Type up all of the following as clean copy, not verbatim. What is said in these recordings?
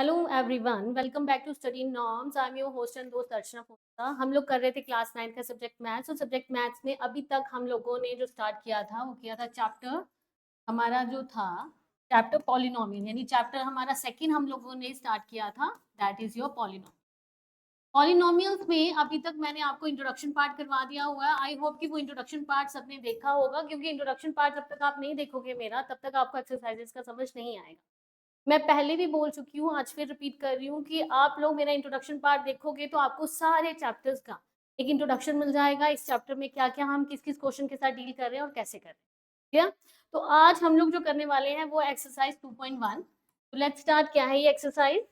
Hello everyone, welcome back to Study Norms. I am your host and दोस्त अर्चना फोटा। हम लोग कर रहे थे क्लास 9 का सब्जेक्ट मैथ्स। और सब्जेक्ट मैथ्स में अभी तक हम लोगों ने जो स्टार्ट किया था वो किया था चैप्टर हमारा जो था चैप्टर पॉलिनोमियल, यानी चैप्टर हमारा सेकंड हम लोगों ने स्टार्ट किया था, that is your polynomial. Polynomials में अभी तक मैंने आपको इंट्रोडक्शन पार्ट करवा दिया हुआ है। आई होप कि वो इंट्रोडक्शन पार्ट सबने देखा होगा, क्योंकि इंट्रोडक्शन पार्ट जब तक आप नहीं देखोगे मेरा, तब तक आपको एक्सरसाइजेस का समझ नहीं आएगा। मैं पहले भी बोल चुकी हूँ, आज फिर रिपीट कर रही हूँ कि आप लोग मेरा इंट्रोडक्शन पार्ट देखोगे तो आपको सारे चैप्टर्स का एक इंट्रोडक्शन मिल जाएगा। इस चैप्टर में क्या क्या हम किस किस क्वेश्चन के साथ डील कर रहे हैं और कैसे कर रहे हैं। तो आज हम लोग जो करने वाले हैं वो एक्सरसाइज 2.1। तो लेट्स स्टार्ट। क्या है ये एक्सरसाइज?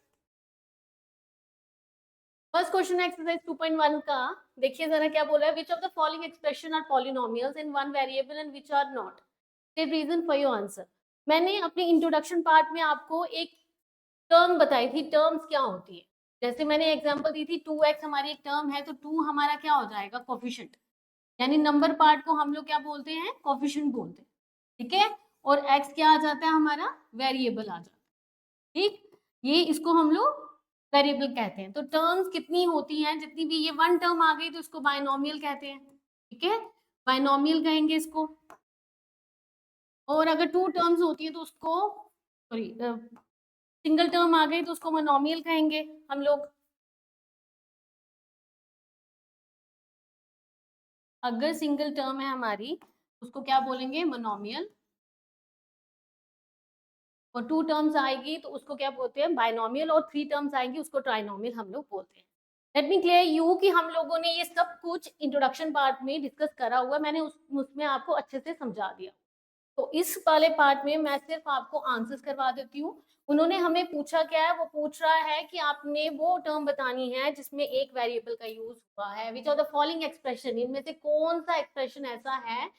फर्स्ट क्वेश्चन है एक्सरसाइज 2.1 का। देखिए जरा क्या बोला है। Which of the following expression are polynomials in one variable and which are not? State reason for your answer. मैंने अपने इंट्रोडक्शन पार्ट में आपको एक टर्म बताई थी। टर्म्स क्या होती है? जैसे मैंने एग्जांपल दी थी 2x हमारी एक टर्म है, तो 2 हमारा क्या हो जाएगा? कोफिशिएंट। यानी नंबर पार्ट को हम लोग क्या बोलते हैं? कोफिशिएंट बोलते हैं। ठीक है। और x क्या आ जाता है? हमारा वेरिएबल आ जाता है। ठीक, ये इसको हम लोग वेरिएबल कहते हैं। तो टर्म्स कितनी होती हैं? जितनी भी ये वन टर्म आ गई तो इसको बायनोमियल कहते हैं। ठीक है, बायनोमियल कहेंगे इसको। और अगर टू टर्म्स होती है तो उसको सॉरी सिंगल टर्म आ गई तो उसको मोनोमियल कहेंगे हम लोग। अगर सिंगल टर्म है हमारी उसको क्या बोलेंगे? मोनोमियल। और टू टर्म्स आएगी तो उसको क्या बोलते हैं? बायनोमियल। और थ्री टर्म्स आएंगी उसको ट्राइनोमियल हम लोग बोलते हैं। लेट मी क्लियर यू कि हम लोगों ने ये सब कुछ इंट्रोडक्शन पार्ट में डिस्कस करा हुआ, मैंने उसमें आपको अच्छे से समझा दिया। तो इस वाले पार्ट में मैं सिर्फ आपको आंसर्स करवा देती हूँ। उन्होंने हमें पूछा क्या है? वो पूछ रहा है कि आपने वो टर्म बतानी है जिसमें एक वेरिएबल का यूज हुआ है। Which are the following expression, इनमें से कौन सा एक्सप्रेशन ऐसा है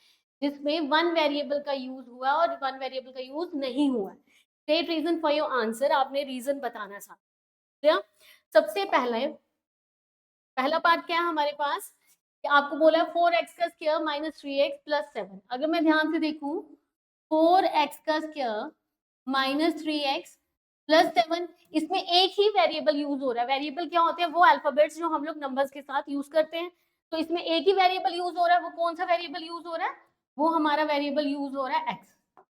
जिसमें वन वेरिएबल का यूज हुआ और वन वेरिएबल का यूज नहीं हुआ? State reason for your answer. आपने रीजन बताना था। सबसे पहला पार्ट क्या है हमारे पास? आपको बोला है 4x का स्क्वायर माइनस 3x प्लस 7। अगर मैं ध्यान से देखूं, 4x का स्क्वायर माइनस 3x प्लस 7, इसमें एक ही वेरिएबल यूज हो रहा है। वेरिएबल क्या होते हैं? वो अल्फाबेट्स जो हम लोग नंबर्स के साथ यूज करते हैं। तो इसमें एक ही वेरिएबल यूज हो रहा है। वो कौन सा वेरिएबल यूज हो रहा है? वो हमारा वेरिएबल यूज हो रहा है x।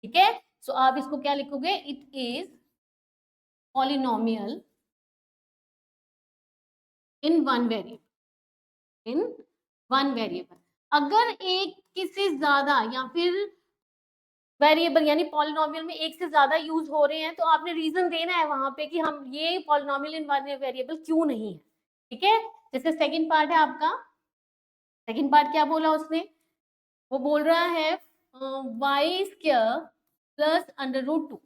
ठीक है, सो आप इसको क्या लिखोगे? It is polynomial in one variable. अगर एक किसी ज्यादा या फिर वेरिएबल यानी पॉलिनोमियल में एक से ज्यादा यूज हो रहे हैं तो आपने रीजन देना है वहां पे कि हम ये पॉलिनोमियल इन वन वेरिएबल क्यों नहीं है। ठीक है, जैसे सेकंड पार्ट है आपका। सेकंड पार्ट क्या बोला उसने? वो बोल रहा है y square plus under root 2।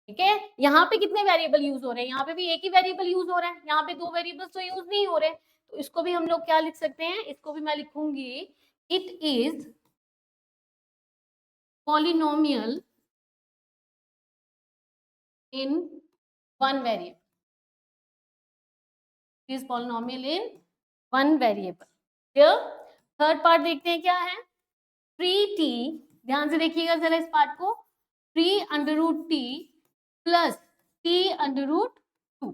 ठीक है, यहाँ पे कितने वेरिएबल यूज हो रहे हैं? यहाँ पे भी एक ही वेरिएबल यूज हो रहा है। यहाँ पे दो वेरिएबल्स तो यूज नहीं हो रहे। तो इसको भी हम लोग क्या लिख सकते हैं? इसको भी मैं लिखूंगी it is polynomial in one variable. Is polynomial in one variable. Clear? Third part देखते हैं क्या है। 3t, ध्यान से देखिएगा जरा इस पार्ट को। 3 under root t plus t under root 2,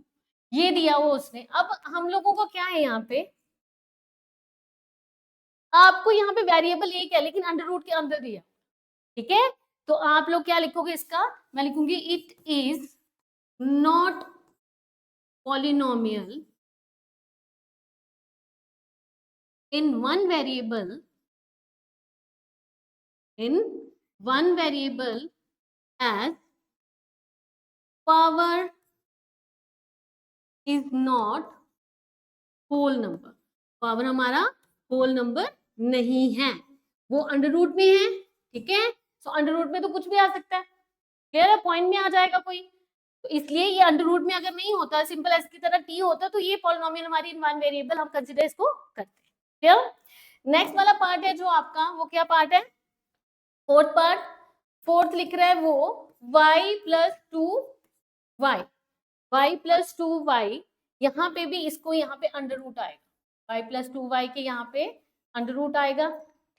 ये दिया वो उसने। अब हम लोगों को क्या है यहाँ पे? आपको यहाँ पे वेरिएबल एक है लेकिन अंडर रूट के अंदर दिया। ठीक है, तो आप लोग क्या लिखोगे इसका? मैं लिखूंगी it is not polynomial in one variable as power is not whole number. Power हमारा होल नंबर नहीं है, वो अंडर रूट में है। ठीक है, सो अंडर रूट में तो कुछ भी आ सकता है। क्लियर है? पॉइंट में आ जाएगा कोई। तो इसलिए ये अंडर रूट में अगर नहीं होता, सिंपल एस की तरह टी होता, तो ये पॉलिनोमियल हमारी इन वन वेरिएबल हम कंसीडर इसको करते हैं। क्लियर? नेक्स्ट वाला पार्ट है जो आपका, वो क्या पार्ट है? Fourth part. फोर्थ लिख रहा है वो y plus 2y, y plus 2y। यहाँ पे भी इसको यहाँ पे अंडर रूट आएगा। y प्लस 2y के यहाँ पे अंडर रूट आएगा।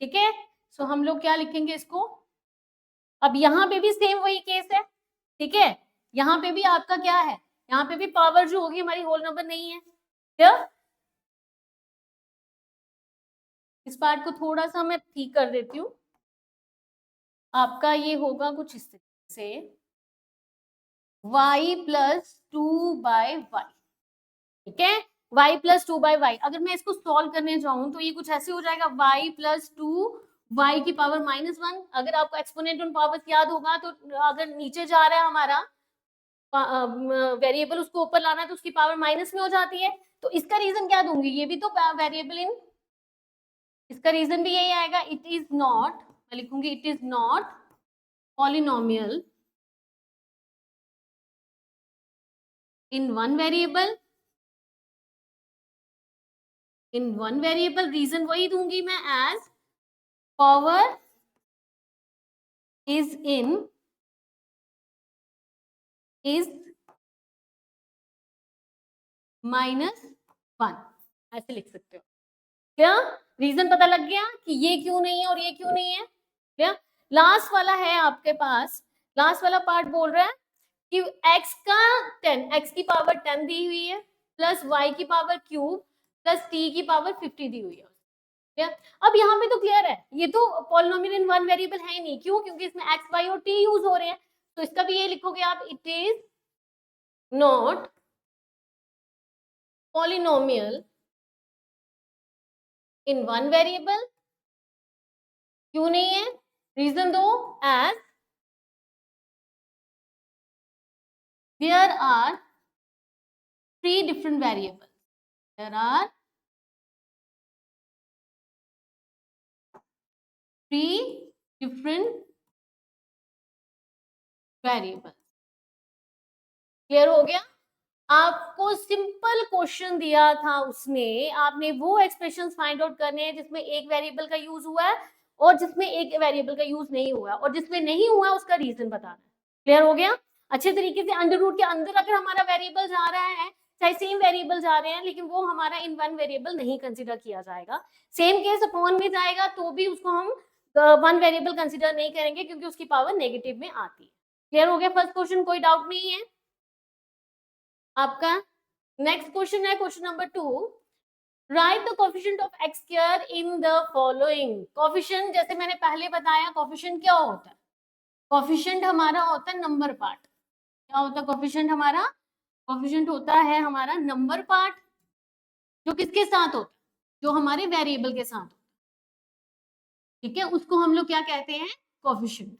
ठीक है, सो हम लोग क्या लिखेंगे इसको? अब यहाँ पे भी सेम वही केस है। ठीक है, यहाँ पे भी आपका क्या है? यहाँ पे भी पावर जो होगी हमारी होल नंबर नहीं है। क्या इस पार्ट को थोड़ा सा मैं ठीक कर देती हूँ। आपका ये होगा कुछ इस तरीके से y प्लस 2/y, ठीक है, y प्लस 2/y। अगर मैं इसको सॉल्व करने जाऊं तो ये कुछ ऐसे हो जाएगा y प्लस 2y की पावर -1। अगर आपको एक्सपोनेंट ऑन पावर्स याद होगा तो अगर नीचे जा रहा है हमारा वेरिएबल, उसको ऊपर लाना है तो उसकी पावर माइनस में हो जाती है। तो इसका रीजन क्या दूंगी, ये भी तो वेरिएबल इन, इसका रीजन भी यही आएगा, इट इज नॉट, मैं लिखूंगी it is not polynomial in one variable, in one variable. Reason वही दूंगी मैं, as power is in is -1, ऐसे लिख सकते हो। क्या रीजन पता लग गया कि ये क्यों नहीं है और ये क्यों नहीं है। क्या लास्ट वाला है आपके पास, लास्ट वाला पार्ट बोल रहा है कि x का 10, x की पावर 10 दी हुई है, प्लस y की पावर क्यूब प्लस t की पावर 50 दी हुई है। क्या अब यहाँ पे तो क्लियर है, ये तो पॉलिनोमियल इन वन वेरिएबल है ही नहीं। क्यों? क्योंकि इसमें x, y और t यूज हो रहे हैं। तो इसका भी ये लिखोगे आप, it is not polynomial in one variable. क्यों नहीं है, रीजन दो, as there are three different variables, there are three different variables। Clear हो गया? आपको सिंपल क्वेश्चन दिया था उसमें, आपने वो एक्सप्रेशंस फाइंड आउट करने हैं जिसमें एक वेरिएबल का यूज हुआ है और जिसमें एक वेरिएबल का यूज नहीं हुआ, और जिसमें नहीं हुआ उसका रीजन बताना है। क्लियर हो गया? अच्छे तरीके से अंडर रूट के अंदर अगर हमारा वेरिएबल जा रहा है, चाहे सेम वेरिएबल जा रहे हैं, लेकिन वो हमारा इन वन वेरिएबल नहीं कंसिडर किया जाएगा। सेम केस अपॉन में जाएगा तो भी उसको हम वन वेरिएबल कंसिडर नहीं करेंगे, क्योंकि उसकी पावर नेगेटिव में आती है। क्लियर हो गया फर्स्ट क्वेश्चन, कोई डाउट नहीं है आपका? नेक्स्ट क्वेश्चन है question number 2, right the coefficient of x square in the following. Coefficient जैसे मैंने पहले बताया, कोएफिशिएंट क्या होता है? कोएफिशिएंट हमारा होता है नंबर पार्ट। क्या होता है कोएफिशिएंट हमारा? कोएफिशिएंट होता है हमारा नंबर पार्ट, जो किसके साथ होता है? जो हमारे वेरिएबल के साथ होता है, ठीक है, उसको हम लोग क्या कहते हैं? कोएफिशिएंट।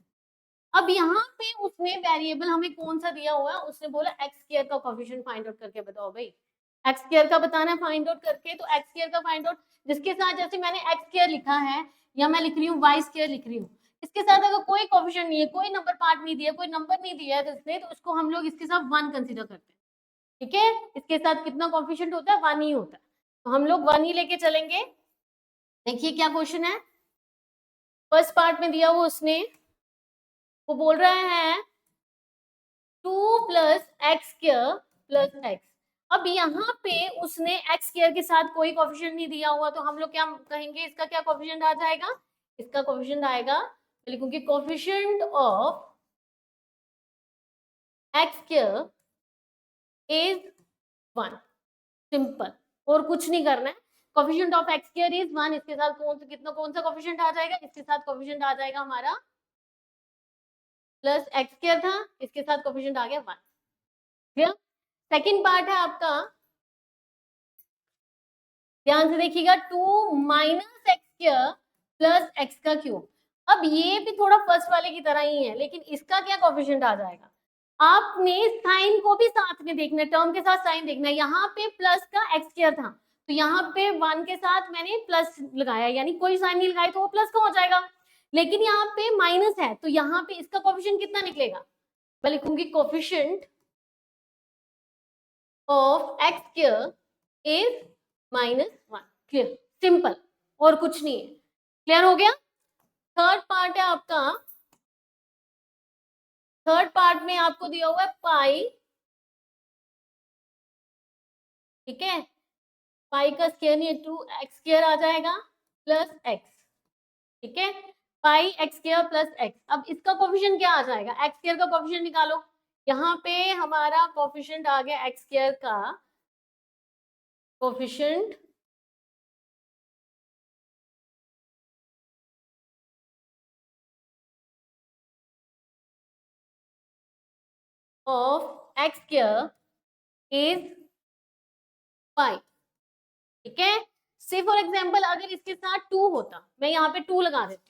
अब यहाँ पे उसने वेरिएबल हमें कौन सा दिया हुआ है, उसने बोला x स्क्वायर का कोएफिशिएंट फाइंड आउट करके बताओ भाई। x स्क्वायर का बताना है फाइंड आउट करके, तो x स्क्वायर का फाइंड आउट जिसके साथ, जैसे मैंने x स्क्वायर लिखा है या मैं लिख रही हूँ y स्क्वायर लिख रही हूँ, इसके साथ अगर कोई कोएफिशिएंट नहीं है, कोई नंबर पार्ट नहीं दिया, कोई नंबर नहीं दिया है इसने, तो उसको हम लोग इसके साथ 1 कंसीडर करते हैं। ठीक है, इसके साथ कितना कोएफिशिएंट होता है? 1 ही होता है, तो हम लोग 1 ही लेके चलेंगे। देखिए क्या क्वेश्चन है, फर्स्ट पार्ट में दिया हुआ उसने, वो बोल रहे हैं 2 plus x square plus x. अब यहाँ पे उसने एक्स स्क्वायर के साथ कोई कोएफिशिएंट नहीं दिया हुआ, तो हम लोग क्या कहेंगे, इसका क्या कोएफिशिएंट आ जाएगा? इसका कोएफिशिएंट आएगा, लिखूंगी coefficient of x square is 1। Simple, और कुछ नहीं करना है। Coefficient of x square is 1, इसके साथ कौन सा कोएफिशिएंट आ जाएगा? इसके साथ कोएफिशिएंट आ जाएगा हमारा प्लस एक्स स्क्वायर था, इसके साथ कोएफिशिएंट आ गया 1। क्लियर? सेकंड पार्ट है आपका, ध्यान से देखिएगा, 2 minus x square plus x का क्यूब। अब ये भी थोड़ा फर्स्ट वाले की तरह ही है, लेकिन इसका क्या कोएफिशिएंट आ जाएगा? आपने साइन को भी साथ में देखना है, टर्म के साथ साइन देखना है। यहाँ पे प्लस का एक्स स्क्वायर था, तो यहाँ पे 1 के साथ मैंने प्लस लगाया, यानी कोई साइन नहीं लगाया तो वो प्लस का हो जाएगा। लेकिन यहाँ पे माइनस है, तो यहाँ पे इसका कोएफिशिएंट कितना निकलेगा? मैं लिखूंगी coefficient of x square is -1। Clear? Simple, और कुछ नहीं है। क्लियर हो गया? थर्ड पार्ट है आपका, थर्ड पार्ट में आपको दिया हुआ है पाई, ठीक है, पाई का स्क्वायर नहीं है, 2x स्क्वायर आ जाएगा प्लस एक्स, ठीक है, पाई एक्स स्क्वायर प्लस एक्स। अब इसका कोएफिशिएंट क्या आ जाएगा? एक्स स्क्वायर का कोएफिशिएंट निकालो, यहाँ पे हमारा कोफिशिएंट आ गया एक्स स्क्वायर का coefficient of x square is 5, ठीक है। से फॉर एग्जाम्पल अगर इसके साथ 2 होता, मैं यहाँ पे 2 लगा देती हूँ,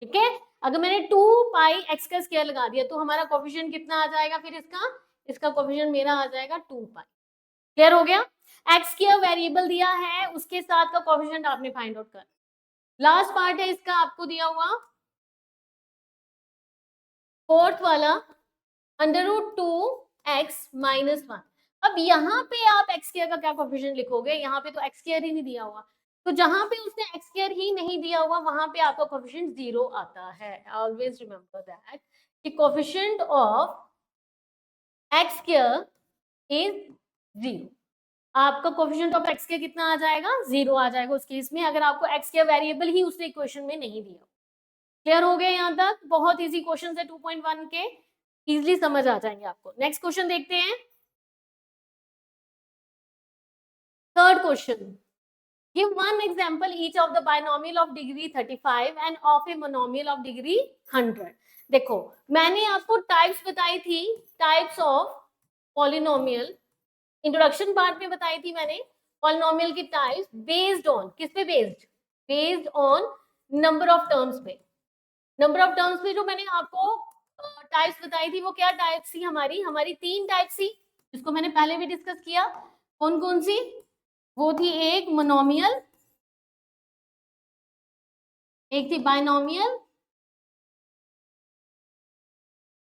ठीक है। अगर मैंने 2 पाई एक्स का स्क्वायर लगा दिया तो हमारा कोफिशिएंट कितना आ जाएगा, फिर इसका कोफिशिएंट मेरा आ जाएगा 2 पाई। क्लियर हो गया। एक्स स्क्वायर वेरिएबल दिया है, उसके साथ का कोफिशिएंट आपने फाइंड आउट कर। लास्ट पार्ट है इसका आपको दिया हुआ फोर्थ वाला √2x-1। अब यहाँ पे आप एक्स स्क्वायर का क्या कोफिशिएंट लिखोगे, यहाँ पे तो एक्स स्क्वायर ही नहीं दिया हुआ, तो जहां पे उसने एक्स स्क्वायर ही नहीं दिया हुआ वहां पे आपका कोफिशिएंट 0 आता है। ऑलवेज रिमेंबर दैट कि coefficient of x square is 0। आपका कोफिशिएंट ऑफ एक्स स्क्वायर कितना आ जाएगा, 0 आ जाएगा उस केस में, अगर आपको एक्स स्क्वायर वेरिएबल ही उसने इक्वेशन में नहीं दिया। क्लियर हो गया यहाँ तक। बहुत इजी क्वेश्चन है 2.1 के, इजिली समझ आ जाएंगे आपको। नेक्स्ट क्वेश्चन देखते हैं। Third question, give one example each of the binomial of degree 35 and of a monomial of degree 100। देखो मैंने आपको टाइप्स बताई थी, types of polynomial, introduction part में बताई थी मैंने पॉलिनोमियल की टाइप्स बेस्ड ऑन, किस पे based, based on number of terms पे। नंबर ऑफ टर्म्स पे जो मैंने आपको टाइप्स बताई थी वो क्या टाइप्स थी, हमारी 3 टाइप्स थी जिसको मैंने पहले भी डिस्कस किया। कौन कौन सी, वो थी एक मोनोमियल, एक थी बाइनोमियल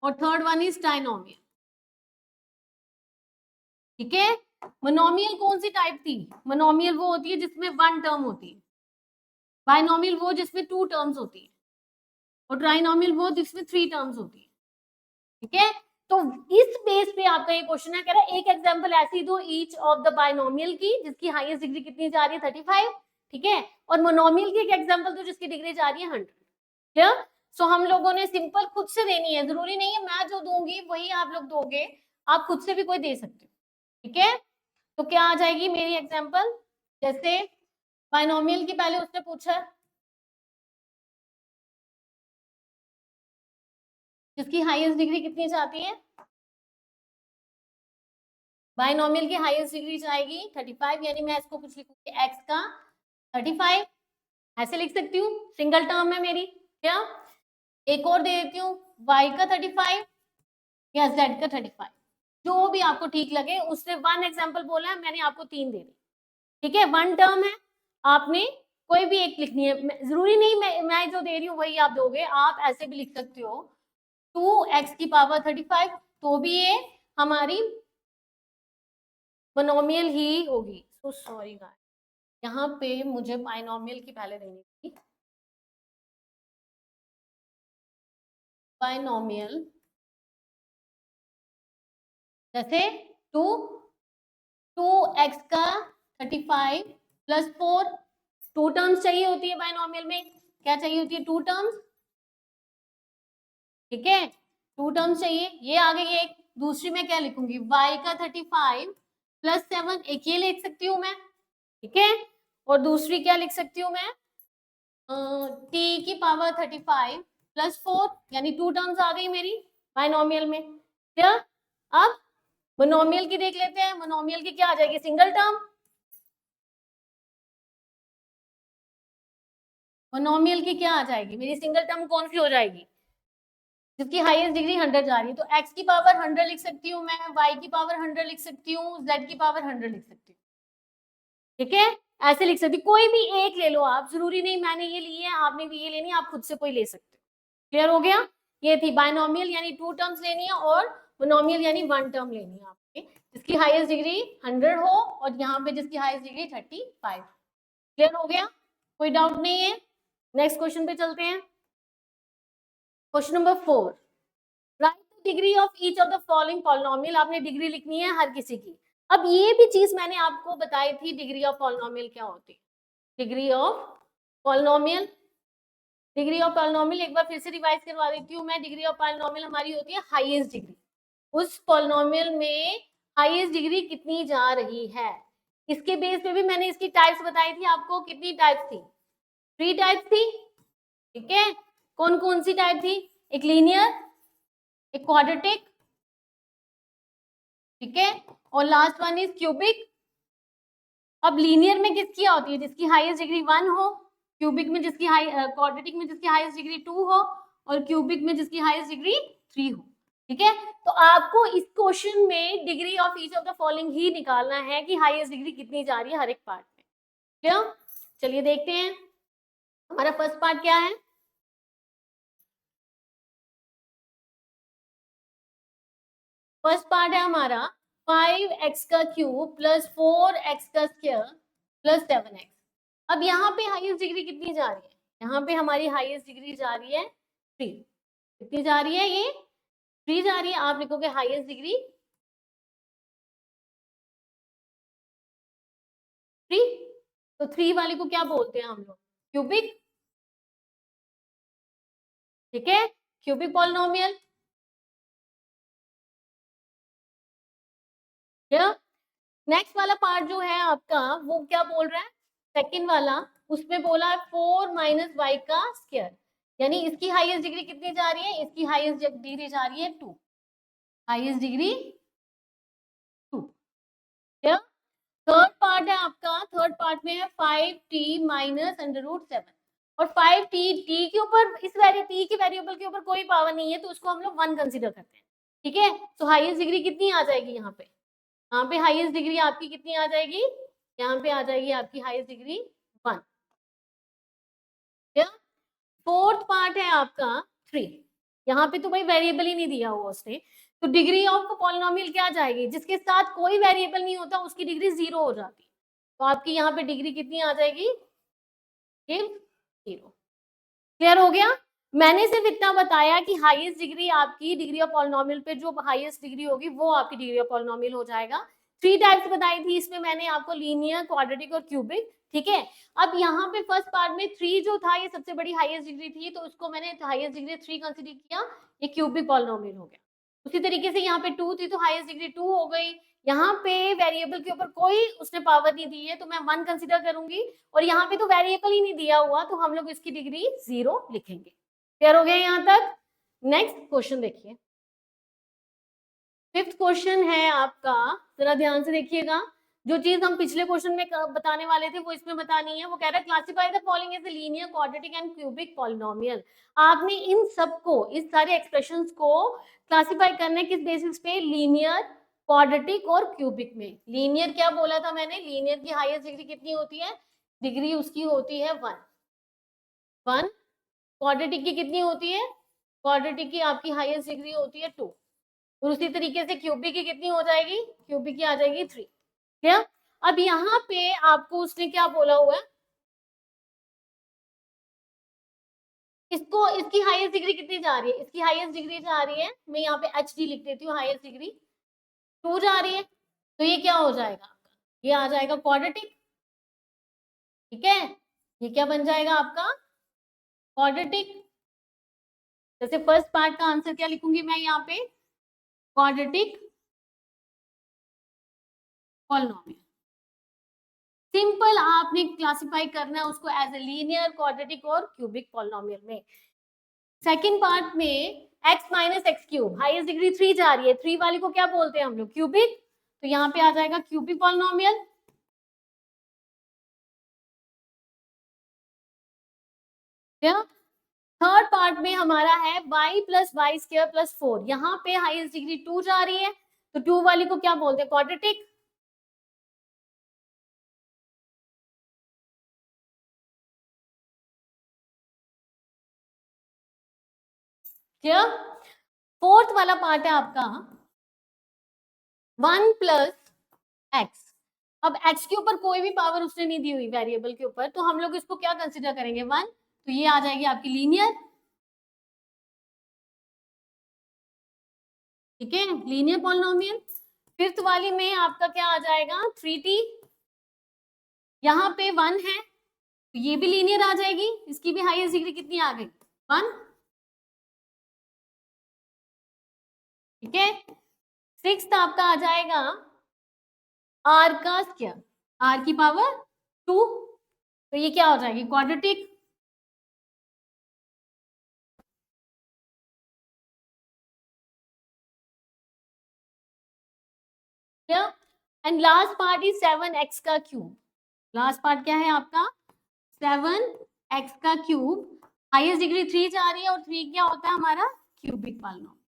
और थर्ड वन इज ट्राइनोमियल, ठीक है। मोनोमियल कौन सी टाइप थी, मोनोमियल वो होती है जिसमें 1 टर्म होती है, बाइनोमियल वो जिसमें 2 टर्म्स होती है, और ट्राइनोमियल वो जिसमें 3 टर्म्स होती है, ठीक है। तो इस बेस पे आपका ये क्वेश्चन है, कह रहा है एक एग्जांपल ऐसी दो ईच ऑफ द बाइनोमियल की जिसकी हाईएस्ट डिग्री कितनी जा रही है 35, ठीक है, और मोनोमियल की एक एग्जांपल दो जिसकी डिग्री जा रही है 100। क्लियर। सो हम लोगों ने सिंपल खुद से देनी है, जरूरी नहीं है मैं जो दूंगी वही आप लोग दोगे, आप खुद से भी कोई दे सकते हो, ठीक है। तो क्या आ जाएगी मेरी एग्जांपल, जैसे बाइनोमियल की पहले उसने पूछा जिसकी हाईएस्ट डिग्री कितनी चाहती है, बाइनोमियल की हाईएस्ट डिग्री जाएगी 35, यानी मैं इसको कुछ लिखूंगी x का 35, ऐसे लिख सकती हूँ, सिंगल टर्म है मेरी। क्या एक और दे देती हूँ y का 35 या z का 35, जो भी आपको ठीक लगे। उसने 1 एग्जांपल बोला है, मैंने आपको 3 दे दी, ठीक है। 1 टर्म है, आपने कोई भी एक लिखनी है, जरूरी नहीं मैं जो दे रही हूँ वही आप दोगे, आप ऐसे भी लिख सकते हो 2x की पावर 35, तो भी ये हमारी मोनोमियल ही होगी। सो सॉरी गाइस, यहाँ पे मुझे बाइनोमियल की पहले देनी थी, बाइनोमियल जैसे 2x का 35 प्लस 4, 2 टर्म्स चाहिए होती है बाइनोमियल में, क्या चाहिए होती है 2 टर्म्स, ठीक है, 2 टर्म्स चाहिए। ये आ गई एक, दूसरी में क्या लिखूंगी y का 35 प्लस 7, एक ये लिख सकती हूँ मैं, ठीक है, और दूसरी क्या लिख सकती हूँ मैं t की पावर 35 प्लस 4, यानी 2 टर्म्स आ गई मेरी बाइनोमियल में। क्या अब मोनोमियल की देख लेते हैं, मोनोमियल की क्या आ जाएगी सिंगल टर्म, मोनोमियल की क्या आ जाएगी मेरी सिंगल टर्म, कौन सी हो जाएगी जिसकी हाईएस्ट डिग्री 100 जा रही है, तो x की पावर 100 लिख सकती हूँ मैं, y की पावर 100 लिख सकती हूँ, z की पावर 100 लिख सकती हूँ, ठीक है। ऐसे लिख सकती, कोई भी एक ले लो आप, जरूरी नहीं मैंने ये ली है आपने भी ये लेनी है, आप खुद से कोई ले सकते हो। क्लियर हो गया। ये थी बाइनोमियल यानी 2 टर्म्स लेनी है, और मोनोमियल यानी 1 टर्म लेनी है आपके, जिसकी हाईएस्ट डिग्री 100 हो और यहाँ पे जिसकी हाईएस्ट डिग्री 35। क्लियर हो गया, कोई डाउट नहीं है। नेक्स्ट क्वेश्चन पे चलते हैं। Question number 4, right the degree of each of the following polynomial, आपने डिग्री लिखनी है हर किसी की। अब ये भी चीज मैंने आपको बताई थी, डिग्री ऑफ पॉलिनोमियल क्या होती है, degree of polynomial degree of polynomial एक बार फिर से रिवाइज करवा देती हूँ मैं। डिग्री ऑफ पॉलिनोमियल हमारी होती है हाईएस्ट डिग्री, उस पॉलिनोमियल में हाईएस्ट डिग्री कितनी जा रही है। इसके बेस पे भी मैंने इसकी टाइप्स बताई थी आपको, कितनी टाइप्स थी, 3 टाइप्स थी, ठीक है। कौन कौन सी टाइप थी, एक लीनियर, एक क्वाड्रेटिक, ठीक है, और लास्ट वन इज क्यूबिक। अब लीनियर में किसकी होती है, जिसकी हाईएस्ट डिग्री 1 हो, क्यूबिक में जिसकी क्वाड्रेटिक में जिसकी हाईएस्ट डिग्री 2 हो, और क्यूबिक में जिसकी हाईएस्ट डिग्री 3 हो, ठीक है। तो आपको इस क्वेश्चन में degree of each of the following ही निकालना है कि हाईएस्ट डिग्री कितनी जा रही है हर एक पार्ट में। क्यों, चलिए देखते हैं हमारा फर्स्ट पार्ट क्या है। फर्स्ट पार्ट है हमारा 5x का क्यूब प्लस 4x का स्क्वायर प्लस 7x। अब यहाँ पे हाईएस्ट डिग्री कितनी जा रही है, यहाँ पे हमारी हाईएस्ट डिग्री जा रही है 3। कितनी जा रही है, ये 3 जा रही है। आप लिखोगे हाईएस्ट डिग्री 3। तो 3 वाले को क्या बोलते हैं हम लोग, क्यूबिक, ठीक है, क्यूबिक पॉलिनोमियल। नेक्स्ट वाला पार्ट जो है आपका वो क्या बोल रहा है, सेकंड वाला, उसमें बोला है 4 माइनस वाई का स्क्वायर, यानी इसकी हाईएस्ट डिग्री कितनी जा रही है, इसकी हाईएस्ट डिग्री जा रही है 2, हाईएस्ट डिग्री 2। क्या, थर्ड पार्ट है आपका, थर्ड पार्ट में है 5t माइनस अंडर रूट 7, और 5t, t के ऊपर, इस टी के वेरिएबल के ऊपर कोई पावर नहीं है तो उसको हम लोग 1 कंसीडर करते हैं, ठीक है। तो हाईएस्ट डिग्री कितनी आ जाएगी यहाँ पे, यहाँ पे हाईएस्ट डिग्री आपकी कितनी आ जाएगी, यहाँ पे आ जाएगी आपकी हाईएस्ट डिग्री 1। फोर्थ पार्ट है आपका 3, यहाँ पे तो भाई वेरिएबल ही नहीं दिया हुआ उसने, तो डिग्री ऑफ पॉलिनोमियल क्या जाएगी, जिसके साथ कोई वेरिएबल नहीं होता उसकी डिग्री 0 हो जाती है। तो आपकी यहाँ पे डिग्री कितनी आ जाएगी, 0। क्लियर हो गया। मैंने सिर्फ इतना बताया कि हाईएस्ट डिग्री आपकी डिग्री ऑफ पॉलिनोमियल पे जो हाईएस्ट डिग्री होगी वो आपकी डिग्री ऑफ पॉलिनोमियल हो जाएगा। 3 टाइप्स बताई थी इसमें मैंने आपको, लीनियर, क्वाड्रेटिक और क्यूबिक, ठीक है। अब यहाँ पे फर्स्ट पार्ट में 3 जो था ये सबसे बड़ी हाईएस्ट डिग्री थी, तो उसको मैंने हाईएस्ट डिग्री 3 कंसीडर किया, ये क्यूबिक पॉलिनोमियल हो गया। उसी तरीके से यहाँ पे 2 थी तो हाईएस्ट डिग्री 2 हो गई। यहाँ पे वेरिएबल के ऊपर कोई उसने पावर नहीं दी है तो मैं 1 कंसीडर करूंगी, और यहाँ पे तो वेरिएबल ही नहीं दिया हुआ तो हम लोग इसकी डिग्री 0 लिखेंगे। क्लियर हो गया यहाँ तक। नेक्स्ट क्वेश्चन देखिए, फिफ्थ क्वेश्चन है आपका, जरा ध्यान से देखिएगा। जो चीज हम पिछले क्वेश्चन में बताने वाले थे वो इसमें बतानी है। वो कह रहा है classify the following as linear, quadratic and cubic polynomial. आपने इन सबको, इस सारे एक्सप्रेशंस को क्लासिफाई करना है किस बेसिस पे, लीनियर, क्वाड्रेटिक और क्यूबिक में। लीनियर क्या बोला था मैंने, लीनियर की हाईएस्ट डिग्री कितनी होती है, डिग्री उसकी होती है 1। क्वाड्रेटिक की कितनी होती है, क्वाड्रेटिक की आपकी हाईएस्ट डिग्री होती है 2। और उसी तरीके से क्यूबिक की कितनी हो जाएगी, क्यूबिक की आ जाएगी 3। क्या, अब यहाँ पे आपको उसने क्या बोला हुआ है, इसको, इसकी हाईएस्ट डिग्री कितनी जा रही है, इसकी हाईएस्ट डिग्री जा रही है, मैं यहाँ पे एच डी लिख देती हूँ, हाईएस्ट डिग्री 2 जा रही है। तो ये क्या हो जाएगा आपका, ये आ जाएगा क्वाड्रेटिक, ठीक है। ये क्या बन जाएगा आपका, क्वाड्रेटिक। जैसे फर्स्ट पार्ट का आंसर क्या लिखूंगी मैं यहाँ पे, क्वाड्रेटिक पॉलिनोमियल। सिंपल आपने क्लासिफाई करना है उसको एज ए लीनियर, क्वाड्रेटिक और क्यूबिक पॉलिनोमियल में। सेकंड पार्ट में x minus x cube, highest degree 3 जा रही है, 3 वाली को क्या बोलते हैं हम लोग, क्यूबिक। तो यहाँ पे आ जाएगा क्यूबिक पॉलिनोमियल। थर्ड पार्ट में हमारा है y plus y square plus 4, यहाँ पे हाईएस्ट डिग्री 2 जा रही है, तो 2 वाली को क्या बोलते हैं, क्वाड्रेटिक। क्लियर। फोर्थ वाला पार्ट है आपका 1 प्लस एक्स। अब x के ऊपर कोई भी पावर उसने नहीं दी हुई वेरिएबल के ऊपर, तो हम लोग इसको क्या कंसीडर करेंगे, 1। तो ये आ जाएगी आपकी लीनियर, ठीक है, लीनियर पॉलिनोमियल। फिफ्थ वाली में आपका क्या आ जाएगा, 3t, यहाँ पे 1 है, तो ये भी लीनियर आ जाएगी, इसकी भी हाईएस्ट डिग्री कितनी आ गई 1, ठीक है। सिक्स्थ आपका आ जाएगा आर का स्क्वायर, आर की पावर 2, तो ये क्या हो जाएगी quadratic. And last part is 7x का क्यूब, लास्ट पार्ट क्या है आपका 7x का क्यूब, हाईएस्ट डिग्री 3 जा रही है और 3 क्या होता है हमारा क्यूबिक पॉलिनॉमियल।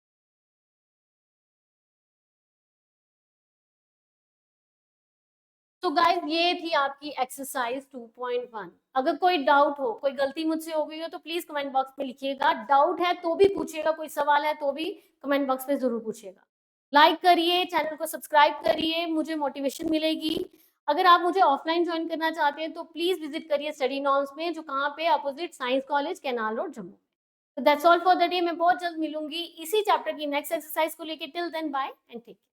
तो गाइस ये थी आपकी एक्सरसाइज 2.1। अगर कोई डाउट हो, कोई गलती मुझसे हो गई हो तो प्लीज कमेंट बॉक्स में लिखिएगा, डाउट है तो भी पूछिएगा, कोई सवाल है तो भी कमेंट बॉक्स में जरूर पूछिएगा। लाइक करिए, चैनल को सब्सक्राइब करिए, मुझे मोटिवेशन मिलेगी। अगर आप मुझे ऑफलाइन ज्वाइन करना चाहते हैं तो प्लीज विजिट करिए स्टडी नॉर्म्स में, जो कहाँ पे opposite science college canal road Jammu. तो that's all for the day. मैं बहुत जल्द मिलूंगी इसी चैप्टर की नेक्स्ट एक्सरसाइज को लेकर। Till then bye and take care.